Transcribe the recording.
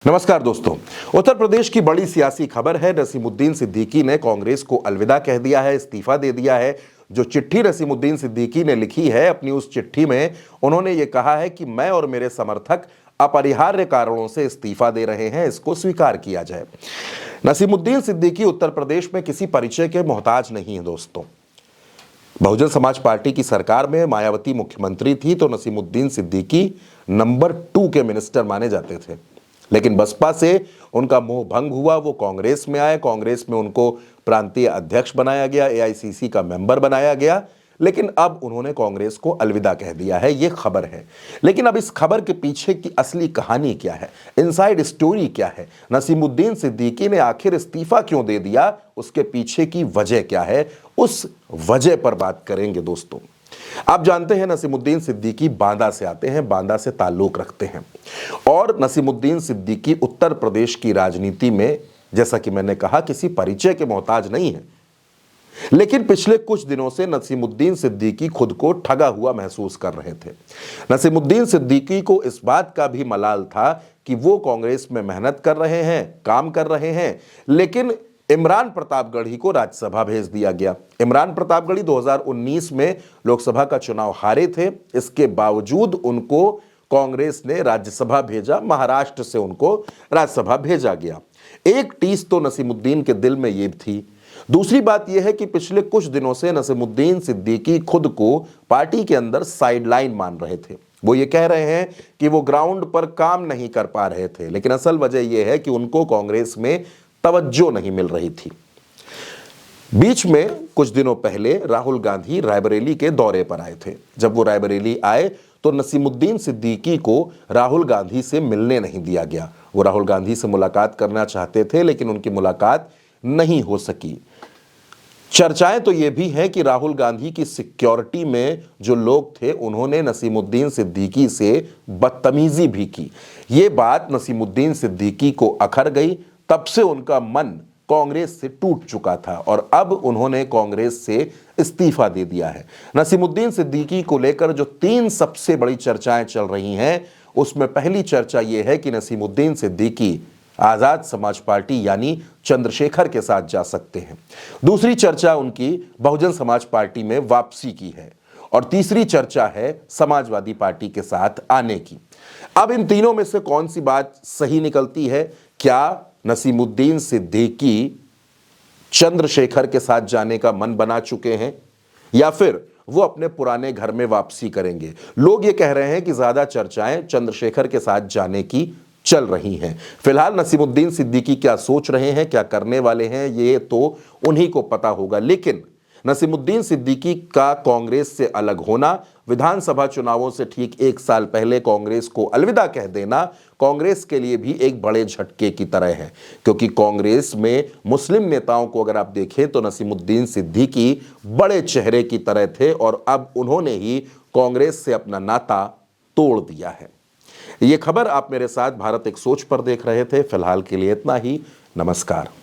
नमस्कार दोस्तों। उत्तर प्रदेश की बड़ी सियासी खबर है। नसीमुद्दीन सिद्दीकी ने कांग्रेस को अलविदा कह दिया है, इस्तीफा दे दिया है। जो चिट्ठी नसीमुद्दीन सिद्दीकी ने लिखी है, अपनी उस चिट्ठी में उन्होंने ये कहा है कि मैं और मेरे समर्थक अपरिहार्य कारणों से इस्तीफा दे रहे हैं, इसको स्वीकार किया जाए। नसीमुद्दीन सिद्दीकी उत्तर प्रदेश में किसी परिचय के मोहताज नहीं है दोस्तों। बहुजन समाज पार्टी की सरकार में मायावती मुख्यमंत्री थी तो नसीमुद्दीन सिद्दीकी नंबर 2 के मिनिस्टर माने जाते थे, लेकिन बसपा से उनका मोह भंग हुआ। वो कांग्रेस में आए, कांग्रेस में उनको प्रांतीय अध्यक्ष बनाया गया, एआईसीसी का मेंबर बनाया गया, लेकिन अब उन्होंने कांग्रेस को अलविदा कह दिया है, ये खबर है। लेकिन अब इस खबर के पीछे की असली कहानी क्या है, इनसाइड स्टोरी क्या है, नसीमुद्दीन सिद्दीकी ने आखिर इस्तीफा क्यों दे दिया, उसके पीछे की वजह क्या है, उस वजह पर बात करेंगे दोस्तों। आप जानते हैं नसीमुद्दीन सिद्दीकी बांदा से आते हैं, बांदा से ताल्लुक रखते हैं और नसीमुद्दीन सिद्दीकी उत्तर प्रदेश की राजनीति में, जैसा कि मैंने कहा, किसी परिचय के मोहताज नहीं है। लेकिन पिछले कुछ दिनों से नसीमुद्दीन सिद्दीकी खुद को ठगा हुआ महसूस कर रहे थे। नसीमुद्दीन सिद्दीकी को इस बात का भी मलाल था कि वो कांग्रेस में मेहनत कर रहे हैं, काम कर रहे हैं, लेकिन इमरान प्रतापगढ़ी को राज्यसभा भेज दिया गया। इमरान प्रतापगढ़ी 2019 में लोकसभा का चुनाव हारे थे, इसके बावजूद उनको कांग्रेस ने राज्यसभा भेजा, महाराष्ट्र से उनको राज्यसभा भेजा गया। एक टीस तो नसीमुद्दीन के दिल में ये थी। दूसरी बात यह है कि पिछले कुछ दिनों से नसीमुद्दीन सिद्दीकी खुद को पार्टी के अंदर साइडलाइन मान रहे थे। वो ये कह रहे हैं कि वो ग्राउंड पर काम नहीं कर पा रहे थे, लेकिन असल वजह यह है कि उनको कांग्रेस में तवज्जो नहीं मिल रही थी। बीच में कुछ दिनों पहले राहुल गांधी रायबरेली के दौरे पर आए थे। जब वो रायबरेली आए तो नसीमुद्दीन सिद्दीकी को राहुल गांधी से मिलने नहीं दिया गया। वो राहुल गांधी से मुलाकात करना चाहते थे, लेकिन उनकी मुलाकात नहीं हो सकी। चर्चाएं तो ये भी हैं कि राहुल गांधी की सिक्योरिटी में जो लोग थे उन्होंने नसीमुद्दीन सिद्दीकी से बदतमीजी भी की। ये बात नसीमुद्दीन सिद्दीकी को अखर गई। तब से उनका मन कांग्रेस से टूट चुका था और अब उन्होंने कांग्रेस से इस्तीफा दे दिया है। नसीमुद्दीन सिद्दीकी को लेकर जो 3 सबसे बड़ी चर्चाएं चल रही हैं, उसमें पहली चर्चा यह है कि नसीमुद्दीन सिद्दीकी आजाद समाज पार्टी यानी चंद्रशेखर के साथ जा सकते हैं। दूसरी चर्चा उनकी बहुजन समाज पार्टी में वापसी की है और तीसरी चर्चा है समाजवादी पार्टी के साथ आने की। अब इन तीनों में से कौन सी बात सही निकलती है? क्या नसीमुद्दीन सिद्दीकी चंद्रशेखर के साथ जाने का मन बना चुके हैं या फिर वो अपने पुराने घर में वापसी करेंगे? लोग ये कह रहे हैं कि ज्यादा चर्चाएं चंद्रशेखर के साथ जाने की चल रही हैं। फिलहाल नसीमुद्दीन सिद्दीकी क्या सोच रहे हैं, क्या करने वाले हैं, ये तो उन्हीं को पता होगा। लेकिन नसीमुद्दीन सिद्दीकी का कांग्रेस से अलग होना, विधानसभा चुनावों से ठीक 1 साल पहले कांग्रेस को अलविदा कह देना, कांग्रेस के लिए भी एक बड़े झटके की तरह है। क्योंकि कांग्रेस में मुस्लिम नेताओं को अगर आप देखें तो नसीमुद्दीन सिद्दीकी बड़े चेहरे की तरह थे और अब उन्होंने ही कांग्रेस से अपना नाता तोड़ दिया है। ये खबर आप मेरे साथ भारत एक सोच पर देख रहे थे। फिलहाल के लिए इतना ही। नमस्कार।